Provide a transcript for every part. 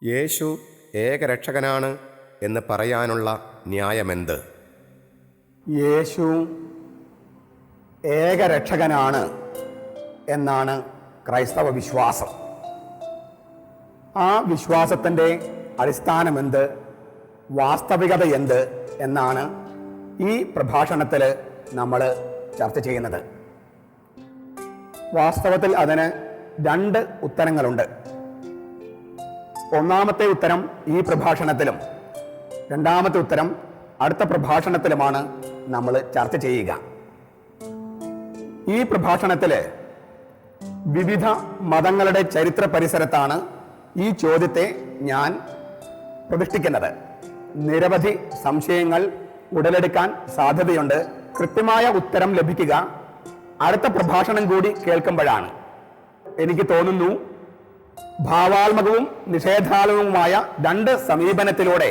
യേശു ഏകരക്ഷകനാണ് എന്ന് പറയാനുള്ള ന്യായമെന്ത്? യേശു ഏകരക്ഷകനാണ് എന്നാണ് ക്രൈസ്തവ വിശ്വാസം. ആ വിശ്വാസത്തിൻ്റെ അടിസ്ഥാനമെന്ത്, വാസ്തവികത എന്ത് എന്നാണ് ഈ പ്രഭാഷണത്തിൽ നമ്മൾ ചർച്ച ചെയ്യുന്നത്. വാസ്തവത്തിൽ അതിന് രണ്ട് ഉത്തരങ്ങളുണ്ട്. ഒന്നാമത്തെ ഉത്തരം ഈ പ്രഭാഷണത്തിലും രണ്ടാമത്തെ ഉത്തരം അടുത്ത പ്രഭാഷണത്തിലുമാണ് നമ്മൾ ചർച്ച ചെയ്യുക. ഈ പ്രഭാഷണത്തിൽ വിവിധ മതങ്ങളുടെ ചരിത്ര പരിസരത്താണ് ഈ ചോദ്യത്തെ ഞാൻ പ്രതിഷ്ഠിക്കുന്നത്. നിരവധി സംശയങ്ങൾ ഉടലെടുക്കാൻ സാധ്യതയുണ്ട്. കൃത്യമായ ഉത്തരം ലഭിക്കുക അടുത്ത പ്രഭാഷണം കൂടി കേൾക്കുമ്പോഴാണ്. എനിക്ക് തോന്നുന്നു ഭാവാത്മകവും നിഷേധാത്മകവുമായ രണ്ട് സമീപനത്തിലൂടെ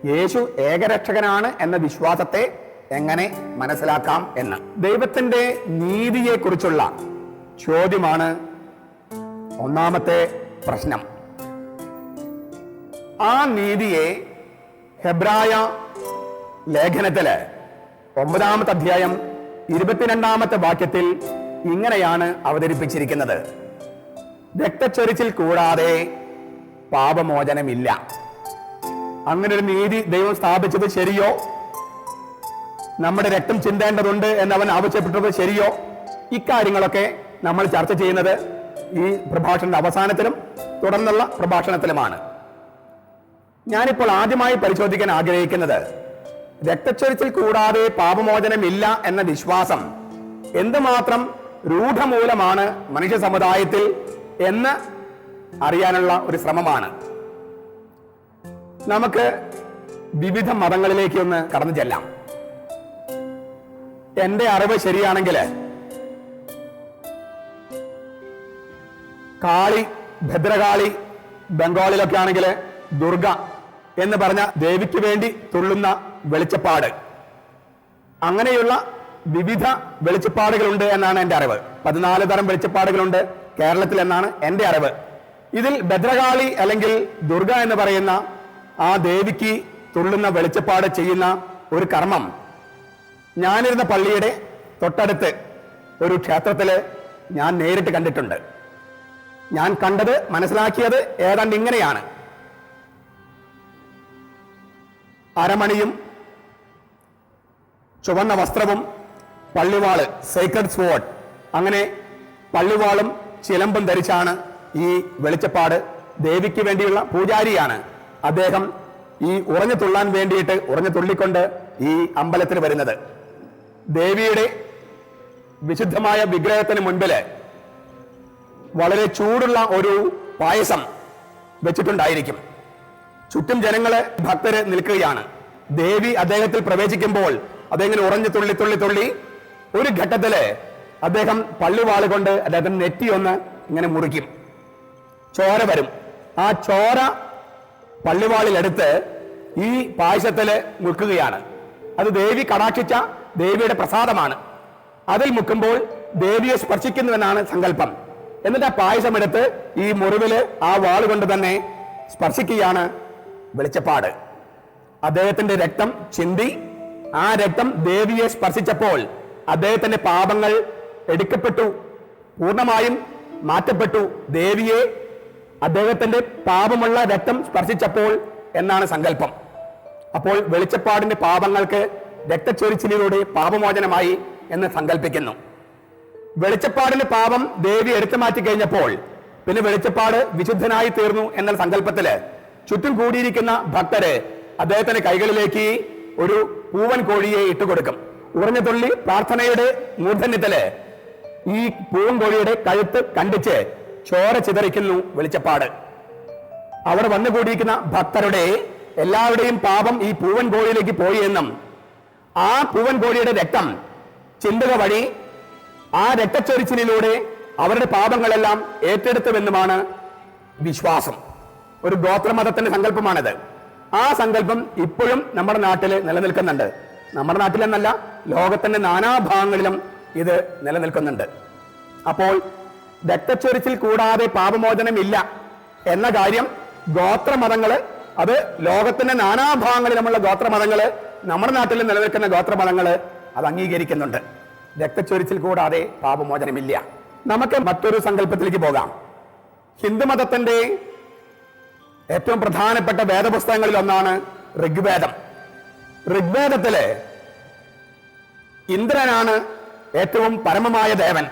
യേശു ഏകരക്ഷകനാണ് എന്ന വിശ്വാസത്തെ എങ്ങനെ മനസ്സിലാക്കാം എന്ന്. ദൈവത്തിന്റെ നീതിയെക്കുറിച്ചുള്ള ചോദ്യമാണ് ഒന്നാമത്തെ പ്രശ്നം. ആ നീതിയെ ഹെബ്രായ ലേഖനത്തില് 9-ാമത്തെ അധ്യായം 22-ാമത്തെ വാക്യത്തിൽ ഇങ്ങനെയാണ് അവതരിപ്പിച്ചിരിക്കുന്നത്: രക്തച്ചൊരിച്ചിൽ കൂടാതെ പാപമോചനമില്ല. അങ്ങനെ ഒരു നീതി ദൈവം സ്ഥാപിച്ചത് ശരിയോ? നമ്മുടെ രക്തം ചിന്തേണ്ടതുണ്ട് എന്നവൻ ആവശ്യപ്പെട്ടത് ശരിയോ? ഇക്കാര്യങ്ങളൊക്കെ നമ്മൾ ചർച്ച ചെയ്യുന്നത് ഈ പ്രഭാഷണത്തിന്റെ അവസാനത്തിലും തുടർന്നുള്ള പ്രഭാഷണത്തിലുമാണ്. ഞാനിപ്പോൾ ആദ്യമായി പരിശോധിക്കാൻ ആഗ്രഹിക്കുന്നത് രക്തച്ചൊരിച്ചിൽ കൂടാതെ പാപമോചനമില്ല എന്ന വിശ്വാസം എന്തുമാത്രം രൂഢമൂലമാണ് മനുഷ്യ സമുദായത്തിൽ എന്ന് അറിയാനുള്ള ഒരു ശ്രമമാണ്. നമുക്ക് വിവിധ മതങ്ങളിലേക്ക് ഒന്ന് കടന്നു ചെല്ലാം. എന്റെ അറിവ് ശരിയാണെങ്കിൽ കാളി, ഭദ്രകാളി, ബംഗാളിലൊക്കെ ആണെങ്കിൽ ദുർഗ എന്ന് പറഞ്ഞ ദേവിക്ക് വേണ്ടി തുള്ളുന്ന വെളിച്ചപ്പാട്, അങ്ങനെയുള്ള വിവിധ വെളിച്ചപ്പാടുകളുണ്ട് എന്നാണ് എൻ്റെ അറിവ്. 14 തരം വെളിച്ചപ്പാടുകളുണ്ട് കേരളത്തിൽ എന്നാണ് എൻ്റെ അറിവ്. ഇതിൽ ഭദ്രകാളി അല്ലെങ്കിൽ ദുർഗ എന്ന് പറയുന്ന ആ ദേവിക്ക് തുള്ളുന്ന വെളിച്ചപ്പാട് ചെയ്യുന്ന ഒരു കർമ്മം ഞാനിരുന്ന പള്ളിയുടെ തൊട്ടടുത്ത് ഒരു ക്ഷേത്രത്തിൽ ഞാൻ നേരിട്ട് കണ്ടിട്ടുണ്ട്. ഞാൻ കണ്ടത്, മനസ്സിലാക്കിയത് ഏതാണ്ട് ഇങ്ങനെയാണ്: അരമണിയും ചുവന്ന വസ്ത്രവും പള്ളിവാള്, സേക്രഡ് സ്വോർഡ്, അങ്ങനെ പള്ളിവാളും ചിലമ്പും ധരിച്ചാണ് ഈ വെളിച്ചപ്പാട്. ദേവിക്ക് വേണ്ടിയുള്ള പൂജാരിയാണ് അദ്ദേഹം. ഈ ഉറഞ്ഞു തുള്ളാൻ വേണ്ടിയിട്ട് ഉറഞ്ഞു തുള്ളിക്കൊണ്ട് ഈ അമ്പലത്തിൽ വരുന്നത്. ദേവിയുടെ വിശുദ്ധമായ വിഗ്രഹത്തിന് മുൻപില് വളരെ ചൂടുള്ള ഒരു പായസം വെച്ചിട്ടുണ്ടായിരിക്കും. ചുറ്റും ജനങ്ങള്, ഭക്തര് നിൽക്കുകയാണ്. ദേവി അദ്ദേഹത്തിൽ പ്രവേശിക്കുമ്പോൾ അദ്ദേഹം ഉറഞ്ഞു തുള്ളി തുള്ളി തുള്ളി ഒരു ഘട്ടത്തില് അദ്ദേഹം പള്ളിവാള് കൊണ്ട് അദ്ദേഹം നെറ്റി ഒന്ന് ഇങ്ങനെ മുറിക്കും. ചോര വരും. ആ ചോര പള്ളിവാളിലെടുത്ത് ഈ പായസത്തില് മുക്കുകയാണ്. അത് ദേവി കടാക്ഷിച്ച ദേവിയുടെ പ്രസാദമാണ്. അതിൽ മുക്കുമ്പോൾ ദേവിയെ സ്പർശിക്കുന്നുവെന്നാണ് സങ്കല്പം. എന്നിട്ട് ആ പായസം എടുത്ത് ഈ മുറിവില് ആ വാള് കൊണ്ട് തന്നെ സ്പർശിക്കുകയാണ് വെളിച്ചപ്പാട്. അദ്ദേഹത്തിന്റെ രക്തം ചിന്തി. ആ രക്തം ദേവിയെ സ്പർശിച്ചപ്പോൾ അദ്ദേഹത്തിന്റെ പാപങ്ങൾ എടുക്കപ്പെട്ടു, പൂർണ്ണമായും മാറ്റപ്പെട്ടു. ദേവിയെ അദ്ദേഹത്തിന്റെ പാപമുള്ള രക്തം സ്പർശിച്ചപ്പോൾ എന്നാണ് സങ്കല്പം. അപ്പോൾ വെളിച്ചപ്പാടിന്റെ പാപങ്ങൾക്ക് രക്തച്ചൊരിച്ചിലൂടെ പാപമോചനമായി എന്ന് സങ്കല്പിക്കുന്നു. വെളിച്ചപ്പാടിന്റെ പാപം ദേവി എടുത്തു മാറ്റി കഴിഞ്ഞപ്പോൾ പിന്നെ വെളിച്ചപ്പാട് വിശുദ്ധനായി തീർന്നു എന്ന സങ്കല്പത്തില് ചുറ്റും കൂടിയിരിക്കുന്ന ഭക്തര് അദ്ദേഹത്തിന്റെ കൈകളിലേക്ക് ഒരു പൂവൻ കോഴിയെ ഇട്ടുകൊടുക്കും. ഉറഞ്ഞു തുള്ളി പ്രാർത്ഥനയുടെ മൂർധന്യത്തില് ഈ പൂവൻ കോഴിയുടെ കഴുത്ത് കണ്ടിച്ച് ചോര ചിതറിക്കുന്നു വെളിച്ചപ്പാട്. അവിടെ വന്നുകൂടിയിരിക്കുന്ന ഭക്തരുടെ എല്ലാവരുടെയും പാപം ഈ പൂവൻ കോഴിയിലേക്ക് പോയി എന്നും ആ പൂവൻ കോഴിയുടെ രക്തം ചിന്തുക വഴി ആ രക്തച്ചൊരിച്ചിലൂടെ അവരുടെ പാപങ്ങളെല്ലാം ഏറ്റെടുത്തുവെന്നുമാണ് വിശ്വാസം. ഒരു ഗോത്രമതത്തിന്റെ സങ്കല്പമാണിത്. ആ സങ്കല്പം ഇപ്പോഴും നമ്മുടെ നാട്ടിൽ നിലനിൽക്കുന്നുണ്ട്. നമ്മുടെ നാട്ടിലെന്നല്ല, ലോകത്തിന്റെ നാനാഭാഗങ്ങളിലും ഇത് നിലനിൽക്കുന്നുണ്ട്. അപ്പോൾ രക്തച്ചൊരിച്ചിൽ കൂടാതെ പാപമോചനമില്ല എന്ന കാര്യം ഗോത്രമതങ്ങള്, അത് ലോകത്തിന്റെ നാനാഭാഗങ്ങളിലുമുള്ള ഗോത്രമതങ്ങള്, നമ്മുടെ നാട്ടിൽ നിലനിൽക്കുന്ന ഗോത്രമതങ്ങള് അത് അംഗീകരിക്കുന്നുണ്ട്. രക്തച്ചൊരിച്ചിൽ കൂടാതെ പാപമോചനമില്ല. നമുക്ക് മറ്റൊരു സങ്കല്പത്തിലേക്ക് പോകാം. ഹിന്ദുമതത്തിന്റെ ഏറ്റവും പ്രധാനപ്പെട്ട വേദപുസ്തകങ്ങളിൽ ഒന്നാണ് ഋഗ്വേദം. ഋഗ്വേദത്തില് ഇന്ദ്രനാണ് ഏറ്റവും പരമമായ ദേവൻ.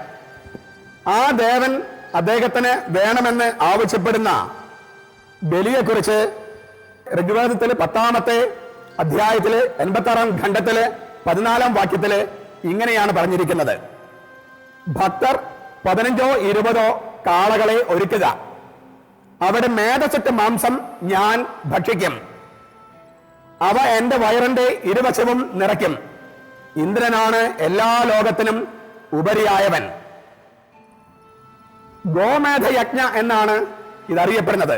ആ ദേവൻ അദ്ദേഹത്തിന് വേണമെന്ന് ആവശ്യപ്പെടുന്ന ബലിയെക്കുറിച്ച് ഋഗ്വേദത്തില് 10-ാമത്തെ അധ്യായത്തില് 86-ാം ഖണ്ഡത്തില് 14-ാം വാക്യത്തില് ഇങ്ങനെയാണ് പറഞ്ഞിരിക്കുന്നത്: ഭക്തർ 15ഓ 20ഓ കാളകളെ ഒരുക്കുക, അവിടെ മേധസ്സിട്ട മാംസം ഞാൻ ഭക്ഷിക്കും, അവ എന്റെ വയറിന്റെ ഇരുവശവും നിറയ്ക്കും. ഇന്ദ്രനാണ് എല്ലാ ലോകത്തിനും ഉപരിയായവൻ. ഗോമേധ യജ്ഞ എന്നാണ് ഇതറിയപ്പെടുന്നത്.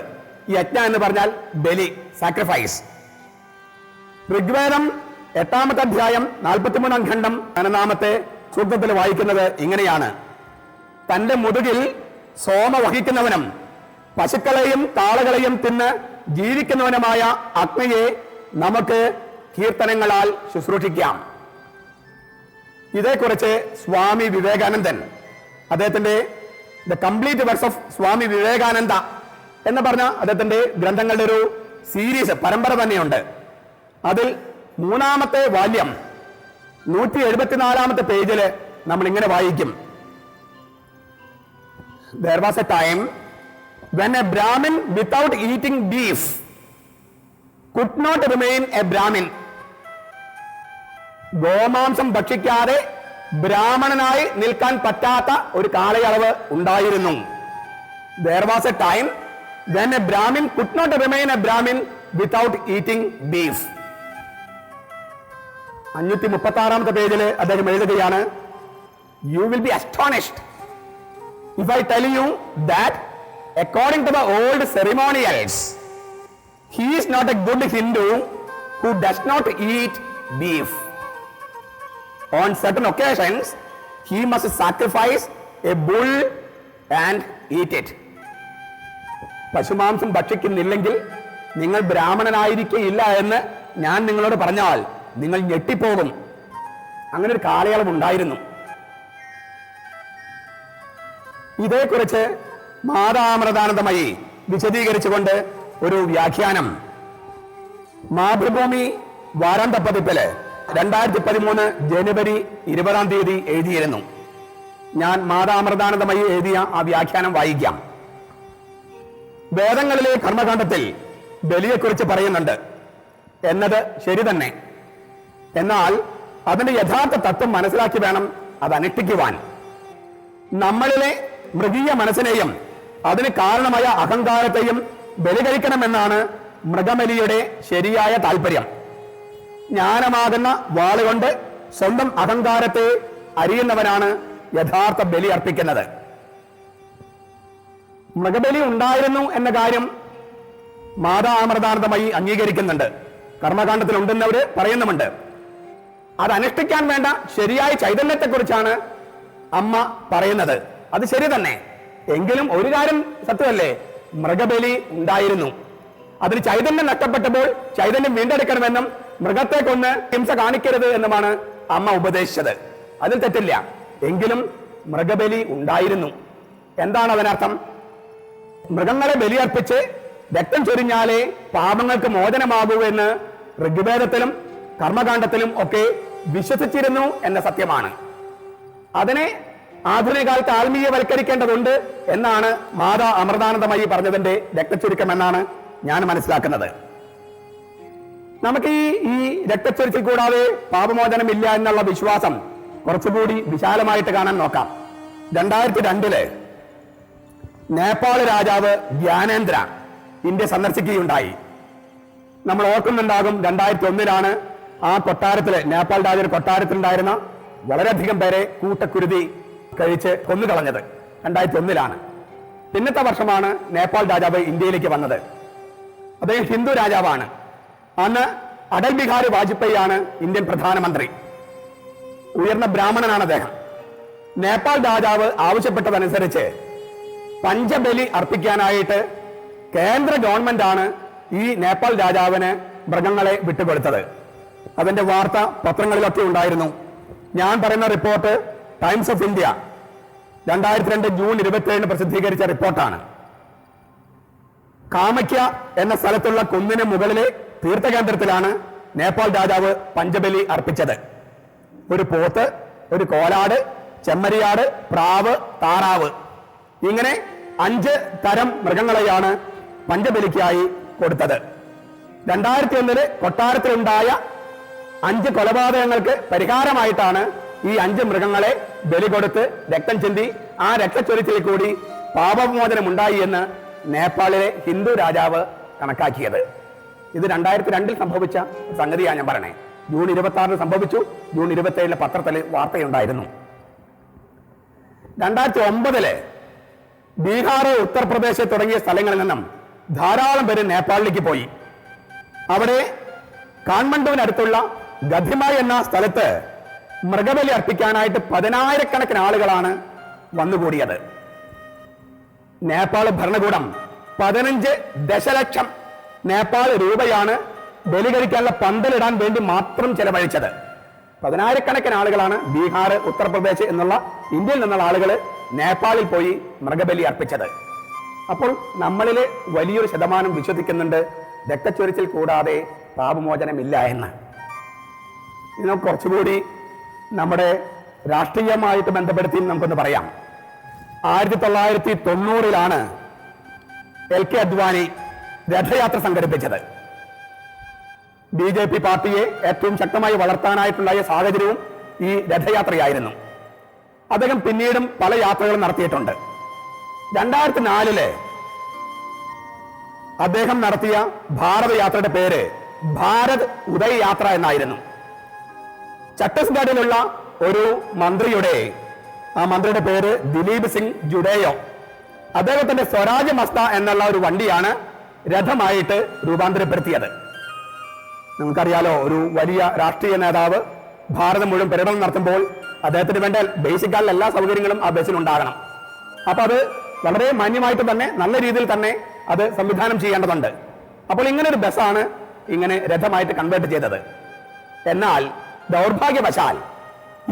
യജ്ഞ എന്ന് പറഞ്ഞാൽ ബലി, സാക്രിഫൈസ്. ഋഗ്വേദം 8-ാമത്തെ അധ്യായം 43-ാം ഖണ്ഡം 11-ാമത്തെ സൂക്തത്തിൽ വായിക്കുന്നത് ഇങ്ങനെയാണ്: തന്റെ മുതുകിൽ സോമ വഹിക്കുന്നവനും പശുക്കളെയും കാളകളെയും തിന്ന് ജീവിക്കുന്നവനുമായ അഗ്നിയെ നമുക്ക് കീർത്തനങ്ങളാൽ ശുശ്രൂഷിക്കാം. ഇതേക്കുറിച്ച് സ്വാമി വിവേകാനന്ദൻ അദ്ദേഹത്തിന്റെ the complete works of Swami Vivekananda എന്ന് പറഞ്ഞ അദ്ദേഹത്തിന്റെ ഗ്രന്ഥങ്ങളുടെ ഒരു സീരീസ്, പരമ്പര തന്നെയുണ്ട്. അതിൽ 3-ാമത്തെ വാല്യം 174-ാമത്തെ പേജില് നമ്മൾ ഇങ്ങനെ വായിക്കും: There was a time when a Brahmin without eating beef could not remain a Brahmin. ഗോമാംസം ഭക്ഷിക്കാതെ ബ്രാഹ്മണനായി നിൽക്കാൻ പറ്റാത്ത ഒരു കാലയളവ് ഉണ്ടായിരുന്നു. There was a time when a Brahmin could not remain a Brahmin without eating beef. 536-ാമത്തെ പേജില് അദ്ദേഹം എഴുതുകയാണ്: You will be astonished if I tell you that according to the old ceremonials, he is not a good Hindu who does not eat beef. On certain occasions, he must sacrifice a bull and eat it. പശുമാംസം ഭക്ഷിക്കുന്നില്ലെങ്കിൽ നിങ്ങൾ ബ്രാഹ്മണനായിരിക്കില്ല എന്ന് ഞാൻ നിങ്ങളോട് പറഞ്ഞാൽ നിങ്ങൾ ഞെട്ടിപ്പോകും. അങ്ങനെ ഒരു കാലയളവ് ഉണ്ടായിരുന്നു. ഇതേക്കുറിച്ച് മാതാമൃതാനന്ദമയി വിശദീകരിച്ചുകൊണ്ട് ഒരു വ്യാഖ്യാനം മാതൃഭൂമി വാരാന്ത പതിപ്പില് 2013 ജനുവരി 20-ാം തീയതി എഴുതിയിരുന്നു. ഞാൻ മാതാമൃതാനന്ദമയി എഴുതിയ ആ വ്യാഖ്യാനം വായിക്കാം. വേദങ്ങളിലെ കർമ്മകാണ്ഡത്തിൽ ബലിയെക്കുറിച്ച് പറയുന്നുണ്ട് എന്നത് ശരി തന്നെ. എന്നാൽ അതിന്റെ യഥാർത്ഥ തത്വം മനസ്സിലാക്കി വേണം അത് അനുഷ്ഠിക്കുവാൻ. നമ്മളിലെ മൃഗീയ മനസ്സിനെയും അതിന് കാരണമായ അഹങ്കാരത്തെയും ബലി കഴിക്കണമെന്നാണ് മൃഗബലിയുടെ ശരിയായ താല്പര്യം. ജ്ഞാനമാകുന്ന വാളുകൊണ്ട് സ്വന്തം അഹങ്കാരത്തെ അരിയുന്നവനാണ് യഥാർത്ഥ ബലി അർപ്പിക്കുന്നത്. മൃഗബലി ഉണ്ടായിരുന്നു എന്ന കാര്യം മാതാ അമൃതാനന്ദമയി അംഗീകരിക്കുന്നുണ്ട്. കർമ്മകാണ്ഡത്തിൽ ഉണ്ടെന്നവര് പറയുന്നുമുണ്ട്. അത് അനുഷ്ഠിക്കാൻ വേണ്ട ശരിയായ ചൈതന്യത്തെക്കുറിച്ചാണ് അമ്മ പറയുന്നത്. അത് ശരി തന്നെ. എങ്കിലും ഒരു കാര്യം സത്യമല്ലേ, മൃഗബലി ഉണ്ടായിരുന്നു. അതിന് ചൈതന്യം നഷ്ടപ്പെട്ടപ്പോൾ ചൈതന്യം വീണ്ടെടുക്കണമെന്നും മൃഗത്തെ കൊന്ന് ഹിംസ കാണിക്കരുത് എന്നുമാണ് അമ്മ ഉപദേശിച്ചത്. അതിൽ തെറ്റില്ല. എങ്കിലും മൃഗബലി ഉണ്ടായിരുന്നു. എന്താണ് അതിനർത്ഥം? മൃഗങ്ങളെ ബലിയർപ്പിച്ച് രക്തം ചൊരിഞ്ഞാലേ പാപങ്ങൾക്ക് മോചനമാകൂ എന്ന് ഋഗ്വേദത്തിലും കർമ്മകാണ്ഡത്തിലും ഒക്കെ വിശ്വസിച്ചിരുന്നു എന്ന സത്യമാണ്. അതിനെ ആധുനിക കാലത്ത് ആത്മീയവൽക്കരിക്കേണ്ടതുണ്ട് എന്നാണ് മാതാ അമൃതാനന്ദമയി പറഞ്ഞതിന്റെ രക്തചുരുക്കം എന്നാണ് ഞാൻ മനസ്സിലാക്കുന്നത്. നമുക്ക് ഈ രക്തച്ചൊരിച്ചിൽ കൂടാതെ പാപമോചനമില്ല എന്നുള്ള വിശ്വാസം കുറച്ചുകൂടി വിശാലമായിട്ട് കാണാൻ നോക്കാം. 2002 നേപ്പാൾ രാജാവ് ജ്ഞാനേന്ദ്ര ഇന്ത്യ സന്ദർശിക്കുകയുണ്ടായി. നമ്മൾ ഓർക്കുന്നുണ്ടാകും, 2001 ആ കൊട്ടാരത്തില്, നേപ്പാൾ രാജയുടെ കൊട്ടാരത്തിലുണ്ടായിരുന്ന വളരെയധികം പേരെ കൂട്ടക്കുരുതി കഴിച്ച് കൊന്നുകളഞ്ഞത് 2001. പിന്നത്തെ വർഷമാണ് നേപ്പാൾ രാജാവ് ഇന്ത്യയിലേക്ക് വന്നത്. അദ്ദേഹം ഹിന്ദു രാജാവാണ്. അന്ന് അടൽ ബിഹാരി വാജ്പേയി ആണ് ഇന്ത്യൻ പ്രധാനമന്ത്രി. ഉയർന്ന ബ്രാഹ്മണനാണ് അദ്ദേഹം. നേപ്പാൾ രാജാവ് ആവശ്യപ്പെട്ടതനുസരിച്ച് പഞ്ചബലി അർപ്പിക്കാനായിട്ട് കേന്ദ്ര ഗവൺമെന്റാണ് ഈ നേപ്പാൾ രാജാവിന് മൃഗങ്ങളെ വിട്ടുകൊടുത്തത്. അതിന്റെ വാർത്ത പത്രങ്ങളിലൊക്കെ ഉണ്ടായിരുന്നു. ഞാൻ പറയുന്ന report times of India 2002 June 27 പ്രസിദ്ധീകരിച്ച റിപ്പോർട്ടാണ്. കാമയ്ക്ക എന്ന സ്ഥലത്തുള്ള കുന്നിന് മുകളിലെ തീർത്ഥകേന്ദ്രത്തിലാണ് നേപ്പാൾ രാജാവ് പഞ്ചബലി അർപ്പിച്ചത്. ഒരു പോത്ത്, ഒരു കോലാട്, ചെമ്മരിയാട്, പ്രാവ്, താറാവ്, ഇങ്ങനെ 5 തരം മൃഗങ്ങളെയാണ് പഞ്ചബലിക്കായി കൊടുത്തത്. 2001 കൊട്ടാരത്തിലുണ്ടായ 5 കൊലപാതകങ്ങൾക്ക് പരിഹാരമായിട്ടാണ് ഈ 5 മൃഗങ്ങളെ ബലി കൊടുത്ത് രക്തം ചിന്തി ആ രക്തച്ചൊരിച്ചിൽ കൂടി പാപമോചനം ഉണ്ടായി എന്ന് നേപ്പാളിലെ ഹിന്ദു രാജാവ് കണക്കാക്കിയത്. ഇത് 2002 സംഭവിച്ച സംഗതിയാണ് ഞാൻ പറയണേ. ജൂൺ 26 സംഭവിച്ചു. ജൂൺ 27 പത്രത്തിൽ വാർത്തയുണ്ടായിരുന്നു. 2009 ബീഹാർ, ഉത്തർപ്രദേശ് തുടങ്ങിയ സ്ഥലങ്ങളിൽ നിന്നും ധാരാളം പേര് നേപ്പാളിലേക്ക് പോയി. അവിടെ കാഠ്മണ്ഡുവിനടുത്തുള്ള ഗധിമായി എന്ന സ്ഥലത്ത് മൃഗബലി അർപ്പിക്കാനായിട്ട് 10,000-കണക്കിന് ആളുകളാണ് വന്നുകൂടിയത്. നേപ്പാൾ ഭരണകൂടം 15 ദശലക്ഷം നേപ്പാൾ രൂപയാണ് ബലി കഴിക്കാനുള്ള പന്തലിടാൻ വേണ്ടി മാത്രം ചെലവഴിച്ചത്. 10,000-കണക്കിന് ആളുകളാണ് ബീഹാർ, ഉത്തർപ്രദേശ് എന്നുള്ള ഇന്ത്യയിൽ നിന്നുള്ള ആളുകൾ നേപ്പാളിൽ പോയി മൃഗബലി അർപ്പിച്ചത്. അപ്പോൾ നമ്മളിൽ വലിയൊരു ശതമാനം വിശ്വസിക്കുന്നുണ്ട് രക്തച്ചൊരിച്ചിൽ കൂടാതെ പാപമോചനമില്ല എന്ന്. ഇത് കുറച്ചുകൂടി നമ്മുടെ രാഷ്ട്രീയമായിട്ട് ബന്ധപ്പെടുത്തി നമുക്കൊന്ന് പറയാം. 1990 LK അദ്വാനി രഥയാത്ര സംഘടിപ്പിച്ചത്. BJP പാർട്ടിയെ ഏറ്റവും ശക്തമായി വളർത്താനായിട്ടുണ്ടായ സാഹചര്യവും ഈ രഥയാത്രയായിരുന്നു. അദ്ദേഹം പിന്നീടും പല യാത്രകളും നടത്തിയിട്ടുണ്ട്. 2004 അദ്ദേഹം നടത്തിയ ഭാരത യാത്രയുടെ പേര് ഭാരത് ഉദയ് യാത്ര എന്നായിരുന്നു. ഛത്തീസ്ഗഡിലുള്ള ഒരു മന്ത്രിയുടെ പേര് ദിലീപ് സിംഗ് ജുഡേയോ. അദ്ദേഹത്തിന്റെ സ്വരാജ് മസ്ത എന്നുള്ള ഒരു വണ്ടിയാണ് രഥമായിട്ട് രൂപാന്തരപ്പെടുത്തിയത്. നമുക്കറിയാലോ, ഒരു വലിയ രാഷ്ട്രീയ നേതാവ് ഭാരതം മുഴുവൻ പര്യടനം നടത്തുമ്പോൾ അദ്ദേഹത്തിന് വേണ്ട ബേസിക്കായുള്ള എല്ലാ സൗകര്യങ്ങളും ആ ബസ്സിനുണ്ടാകണം. അപ്പൊ അത് വളരെ മാന്യമായിട്ട് തന്നെ, നല്ല രീതിയിൽ തന്നെ അത് സംവിധാനം ചെയ്യേണ്ടതുണ്ട്. അപ്പോൾ ഇങ്ങനെ ഒരു ബസ്സാണ് ഇങ്ങനെ രഥമായിട്ട് കൺവേർട്ട് ചെയ്തത്. എന്നാൽ ദൗർഭാഗ്യവശാൽ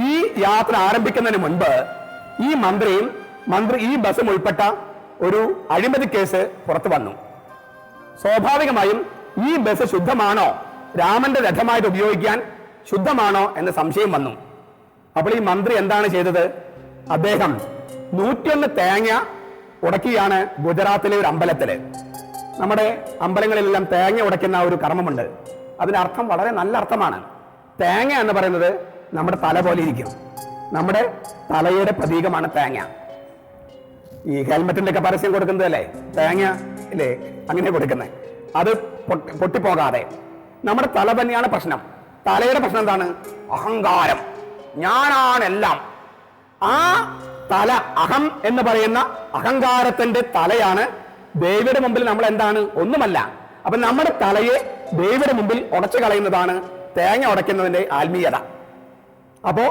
ഈ യാത്ര ആരംഭിക്കുന്നതിന് മുൻപ് ഈ ബസ്സും ഉൾപ്പെട്ട ഒരു അഴിമതി കേസ് പുറത്തു വന്നു. സ്വാഭാവികമായും ഈ ബസ് ശുദ്ധമാണോ, രാമന്റെ രഥമായിട്ട് ഉപയോഗിക്കാൻ ശുദ്ധമാണോ എന്ന സംശയം വന്നു. അപ്പോൾ ഈ മന്ത്രി എന്താണ് ചെയ്തത്? അദ്ദേഹം 101 തേങ്ങ ഉടക്കിയാണ് ഗുജറാത്തിലെ ഒരു അമ്പലത്തില്, നമ്മുടെ അമ്പലങ്ങളിലെല്ലാം തേങ്ങ ഉടയ്ക്കുന്ന ഒരു കർമ്മമുണ്ട്. അതിന്റെ അർത്ഥം വളരെ നല്ല അർത്ഥമാണ്. തേങ്ങ എന്ന് പറയുന്നത് നമ്മുടെ തല പോലെ ഇരിക്കും. നമ്മുടെ തലയുടെ പ്രതീകമാണ് തേങ്ങ. ഈ ഹെൽമെറ്റിന്റെ ഒക്കെ പരസ്യം കൊടുക്കുന്നത് അല്ലേ, തേങ്ങ ഇല്ലേ, അങ്ങനെ കൊടുക്കുന്നത്. അത് പൊട്ടിപ്പോകാതെ നമ്മുടെ തല തന്നെയാണ് പ്രശ്നം. തലയുടെ പ്രശ്നം എന്താണ്? അഹങ്കാരം, ഞാനാണെല്ലാം. ആ തല, അഹം എന്ന് പറയുന്ന അഹങ്കാരത്തിന്റെ തലയാണ് ദേവിയുടെ മുമ്പിൽ നമ്മൾ എന്താണ്? ഒന്നുമല്ല. അപ്പൊ നമ്മുടെ തലയെ ദേവിയുടെ മുമ്പിൽ ഉടച്ചു കളയുന്നതാണ് തേങ്ങ ഉടയ്ക്കുന്നതിന്റെ ആത്മീയത. അപ്പോ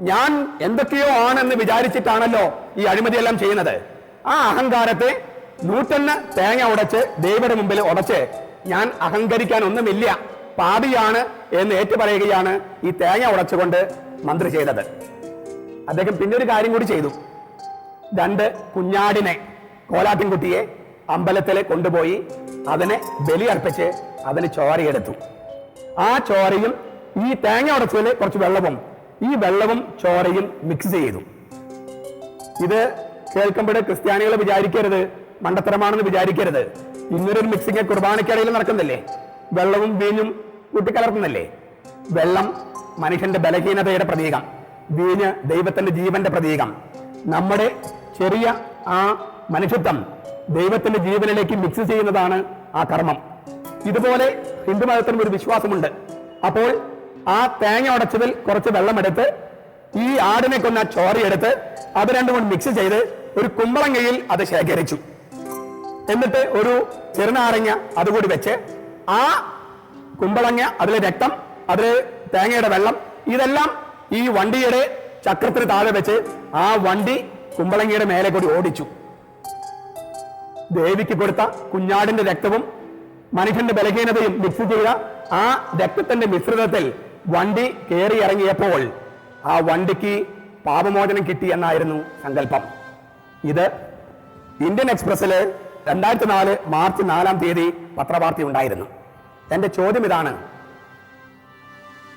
ഞാൻ എന്തൊക്കെയോ ആണെന്ന് വിചാരിച്ചിട്ടാണല്ലോ ഈ അഴിമതിയെല്ലാം ചെയ്യുന്നത്. ആ അഹങ്കാരത്തെ 101 തേങ്ങ ഉടച്ച് ദേവിയുടെ മുമ്പിൽ ഉടച്ച് ഞാൻ അഹങ്കരിക്കാൻ ഒന്നുമില്ല, പാപിയാണ് എന്ന് ഏറ്റുപറയുകയാണ് ഈ തേങ്ങ ഉടച്ചുകൊണ്ട് മന്ത്രി ചെയ്തത്. അദ്ദേഹം പിന്നെ ഒരു കാര്യം കൂടി ചെയ്തു. 2 കുഞ്ഞാടിനെ, കോലാട്ടിൻകുട്ടിയെ അമ്പലത്തിൽ കൊണ്ടുപോയി അതിനെ ബലിയർപ്പിച്ച് അതിന് ചോരയെടുത്തു. ആ ചോരയും ഈ തേങ്ങ ഉടച്ചതിൽ കുറച്ച് വെള്ളവും, ഈ വെള്ളവും ചോരയും മിക്സ് ചെയ്തു. ഇത് കേൾക്കുമ്പോൾ ക്രിസ്ത്യാനികൾ വിചാരിക്കരുത്, മണ്ടത്തരമാണെന്ന് വിചാരിക്കരുത്. ഇങ്ങനൊരു മിക്സിംഗ് കുർബാനയ്ക്കിടയിൽ നടക്കുന്നില്ലേ? വെള്ളവും വീഞ്ഞും കൂട്ടിക്കലർത്തുന്നില്ലേ? വെള്ളം മനുഷ്യന്റെ ബലഹീനതയുടെ പ്രതീകം, വീഞ്ഞ് ദൈവത്തിന്റെ ജീവന്റെ പ്രതീകം. നമ്മുടെ ചെറിയ ആ മനുഷ്യത്വം ദൈവത്തിന്റെ ജീവനിലേക്ക് മിക്സ് ചെയ്യുന്നതാണ് ആ കർമ്മം. ഇതുപോലെ ഹിന്ദുമതത്തിനും ഒരു വിശ്വാസമുണ്ട്. അപ്പോൾ ആ തേങ്ങ ഉടച്ചതിൽ കുറച്ച് വെള്ളമെടുത്ത് ഈ ആടിനെ കൊന്ന ചോരയെടുത്ത് അത് രണ്ടും കൊണ്ട് മിക്സ് ചെയ്ത് ഒരു കുമ്പളങ്ങയിൽ അത് ശേഖരിച്ചു. എന്നിട്ട് ഒരു ചെറുനാരങ്ങ അതുകൂടി വെച്ച് ആ കുമ്പളങ്ങ, അതിലെ രക്തം, അതിലെ തേങ്ങയുടെ വെള്ളം, ഇതെല്ലാം ഈ വണ്ടിയുടെ ചക്രത്തിന് താഴെ വെച്ച് ആ വണ്ടി കുമ്പളങ്ങയുടെ മേലെ കൂടി ഓടിച്ചു. ദേവിക്ക് കൊടുത്ത കുഞ്ഞാടിന്റെ രക്തവും മനുഷ്യന്റെ ബലഹീനതയും മിക്സ് ചെയ്ത ആ രക്തത്തിന്റെ മിശ്രിതത്തിൽ വണ്ടി കയറി ഇറങ്ങിയപ്പോൾ ആ വണ്ടിക്ക് പാപമോചനം കിട്ടി എന്നായിരുന്നു സങ്കല്പം. ഇത് ഇന്ത്യൻ എക്സ്പ്രസ്സില് 2004 മാർച്ച് 4-ാം തീയതി പത്രവാർത്ത ഉണ്ടായിരുന്നു. എന്റെ ചോദ്യം ഇതാണ്,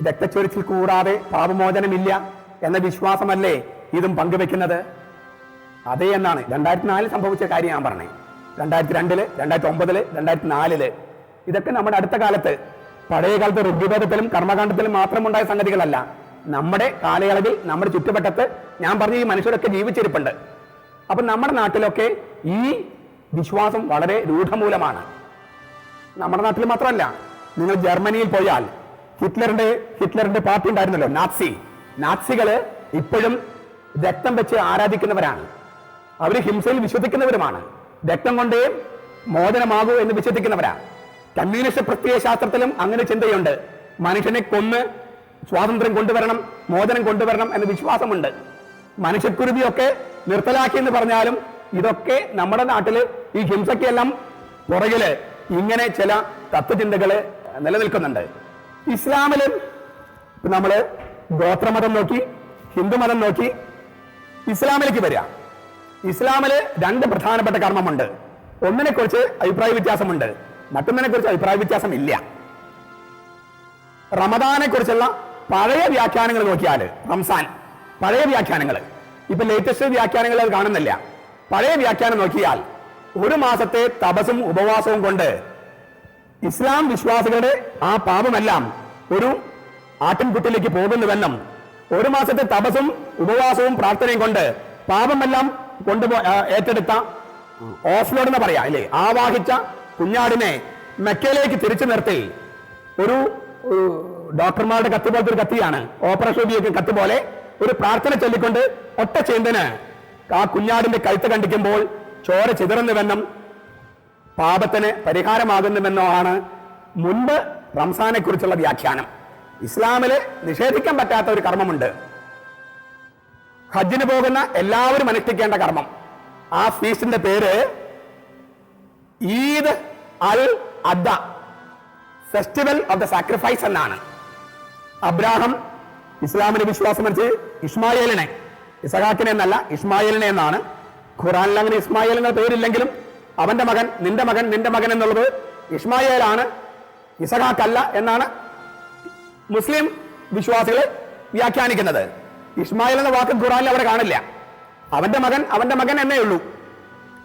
രക്തച്ചൊരിച്ചിൽ കൂടാതെ പാപമോചനമില്ല എന്ന വിശ്വാസമല്ലേ ഇതും പങ്കുവെക്കുന്നത്? അതേ എന്നാണ് 2004 സംഭവിച്ച കാര്യം ഞാൻ പറഞ്ഞേ. 2002, 2009, 2004 ഇതൊക്കെ നമ്മുടെ അടുത്ത കാലത്ത്, പഴയ കാലത്ത് ഋഗ്വേദത്തിലും കർമ്മകാണ്ഡത്തിലും മാത്രമുണ്ടായ സംഗതികളല്ല. നമ്മുടെ കാലയളവിൽ നമ്മുടെ ചുറ്റുവട്ടത്ത് ഞാൻ പറഞ്ഞ ഈ മനുഷ്യരൊക്കെ ജീവിച്ചിരിപ്പുണ്ട്. അപ്പൊ നമ്മുടെ നാട്ടിലൊക്കെ ഈ വിശ്വാസം വളരെ രൂഢമൂലമാണ്. നമ്മുടെ നാട്ടിൽ മാത്രമല്ല, നിങ്ങൾ ജർമ്മനിയിൽ പോയാൽ ഹിറ്റ്ലറിന്റെ പാർട്ടി ഉണ്ടായിരുന്നല്ലോ, നാസികള് ഇപ്പോഴും രക്തം വെച്ച് ആരാധിക്കുന്നവരാണ്. അവര് ഹിംസയിൽ വിശ്വസിക്കുന്നവരുമാണ്. രക്തം കൊണ്ടേ മോചനമാകൂ എന്ന് വിശ്വസിക്കുന്നവരാണ്. കമ്മ്യൂണിസ്റ്റ് പ്രത്യയ ശാസ്ത്രത്തിലും അങ്ങനെ ചിന്തയുണ്ട്. മനുഷ്യനെ കൊന്ന് സ്വാതന്ത്ര്യം കൊണ്ടുവരണം, മോചനം കൊണ്ടുവരണം എന്ന വിശ്വാസമുണ്ട്. മനുഷ്യക്കുരുതിയൊക്കെ നിർത്തലാക്കി എന്ന് പറഞ്ഞാലും ഇതൊക്കെ നമ്മുടെ നാട്ടില് ഈ ഹിംസയ്ക്കെല്ലാം പുറകില് ഇങ്ങനെ ചില തത്വചിന്തകള് നിലനിൽക്കുന്നുണ്ട്. ഇസ്ലാമില് നമ്മള് ഗോത്രമതം നോക്കി, ഹിന്ദുമതം നോക്കി, ഇസ്ലാമിലേക്ക് വരിക. ഇസ്ലാമില് 2 പ്രധാനപ്പെട്ട കർമ്മമുണ്ട്. ഒന്നിനെ കുറിച്ച് അഭിപ്രായ വ്യത്യാസമുണ്ട്, മറ്റൊന്നിനെ കുറിച്ച് അഭിപ്രായ വ്യത്യാസം ഇല്ല. റമദാനെ കുറിച്ചുള്ള പഴയ വ്യാഖ്യാനങ്ങൾ നോക്കിയാല്, റംസാൻ പഴയ വ്യാഖ്യാനങ്ങൾ, ഇപ്പൊ ലേറ്റസ്റ്റ് വ്യാഖ്യാനങ്ങൾ അത് കാണുന്നില്ല. പഴയ വ്യാഖ്യാനം നോക്കിയാൽ 1 മാസത്തെ തപസ്സും ഉപവാസവും കൊണ്ട് ഇസ്ലാം വിശ്വാസികളുടെ ആ പാപമെല്ലാം ഒരു ആട്ടിൻകുട്ടിലേക്ക് പോകുന്നുവെന്നും 1 മാസത്തെ തപസ്സും ഉപവാസവും പ്രാർത്ഥനയും കൊണ്ട് പാപമെല്ലാം ഏറ്റെടുത്ത ഓഫ്ലോഡ് എന്ന് പറയാ അല്ലേ, ആവാഹിച്ച കുഞ്ഞാടിനെ മെക്കയിലേക്ക് തിരിച്ചു നിർത്തി, ഒരു ഡോക്ടർമാരുടെ കത്ത് പോലത്തെ ഒരു കത്തിയാണ്, ഓപ്പറേഷൻ ഉപയോഗിക്കുന്ന കത്ത് പോലെ ഒരു പ്രാർത്ഥന ചൊല്ലിക്കൊണ്ട് ഒറ്റ ചേന്തന് ആ കുഞ്ഞാടിന്റെ കഴുത്ത് കണ്ടിക്കുമ്പോൾ ചോര ചിതറുന്നുവെന്നും പാപത്തിന് പരിഹാരമാകുന്നുവെന്നോ ആണ് മുൻപ് റംസാനെ കുറിച്ചുള്ള വ്യാഖ്യാനം. ഇസ്ലാമില് നിഷേധിക്കാൻ പറ്റാത്ത ഒരു കർമ്മമുണ്ട്, ഹജ്ജിന് പോകുന്ന എല്ലാവരും അനുഷ്ഠിക്കേണ്ട കർമ്മം. ആ ഫീസ്റ്റിന്റെ പേര് Eid al Adha, festival of the sacrifice എന്നാണ്. അബ്രാഹം ഇസ്ലാമിന്റെ വിശ്വാസം അനുസരിച്ച് ഇസ്മായേലിനെ, ഇസഹാക്കിനെ എന്നല്ല ഇസ്മായേലിനെ എന്നാണ്. ഖുറാനിൽ അങ്ങനെ ഇസ്മായേൽ എന്ന പേരില്ലെങ്കിലും അവന്റെ മകൻ, നിന്റെ മകൻ, നിന്റെ മകൻ എന്നുള്ളത് ഇസ്മായേലാണ്, ഇസഹാക്കല്ല എന്നാണ് മുസ്ലിം വിശ്വാസികൾ വ്യാഖ്യാനിക്കുന്നത്. ഇസ്മായിൽ എന്ന വാക്ക് ഖുറാനിൽ അവിടെ കാണില്ല. അവന്റെ മകൻ, അവന്റെ മകൻ എന്നേ ഉള്ളൂ.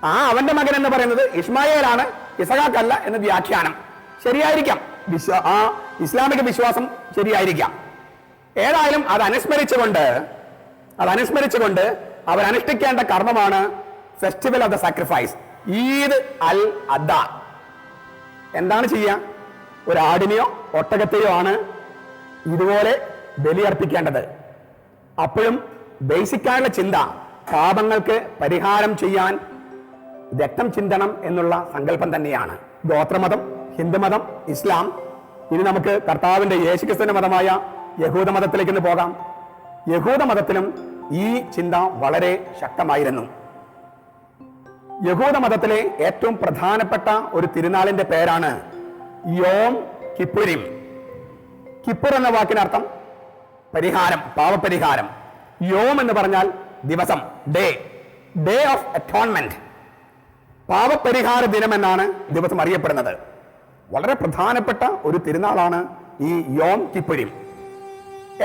ആ അവന്റെ മകൻ എന്ന് പറയുന്നത് ഇസ്മായേലാണ്, ഇസഹാക്കല്ല എന്ന വ്യാഖ്യാനം ശരിയായിരിക്കാം. ആ ഇസ്ലാമിക വിശ്വാസം ശരിയായിരിക്കാം. ഏതായാലും അത് അനുസ്മരിച്ചുകൊണ്ട് അവരനുഷ്ഠിക്കേണ്ട കർമ്മമാണ് festival of the sacrifice, Eid al Adha. എന്താണ് ചെയ്യുക? ഒരു ആടിനെയോ ഒട്ടകത്തെയോ ആണ് ഇതുപോലെ ബലിയർപ്പിക്കേണ്ടത്. അപ്പോഴും ബേസിക്കായുള്ള ചിന്ത പാപങ്ങൾക്ക് പരിഹാരം ചെയ്യാൻ രക്തം ചിന്തണം എന്നുള്ള സങ്കല്പം തന്നെയാണ്. ഗോത്രമതം, ഹിന്ദുമതം, ഇസ്ലാം. ഇനി നമുക്ക് കർത്താവിന്റെ യേശുക്രിസ്തുവിന്റെ മതമായ യഹൂദ മതത്തിലേക്ക് പോകാം. യഹൂദ മതത്തിലും ഈ ചിന്ത വളരെ ശക്തമായിരുന്നു. യഹൂദ മതത്തിലെ ഏറ്റവും പ്രധാനപ്പെട്ട ഒരു തിരുനാളിന്റെ പേരാണ് യോം കിപ്പുരിം. കിപ്പുർ എന്ന വാക്കിനർത്ഥം പരിഹാരം, പാവപരിഹാരം. യോം എന്ന് പറഞ്ഞാൽ ദിവസം, ഡേ ഓഫ് അറ്റോൺമെന്റ്, പാവപരിഹാര ദിനം എന്നാണ് ദിവസം അറിയപ്പെടുന്നത്. വളരെ പ്രധാനപ്പെട്ട ഒരു തിരുനാളാണ് ഈ യോം കിപ്പുരിം.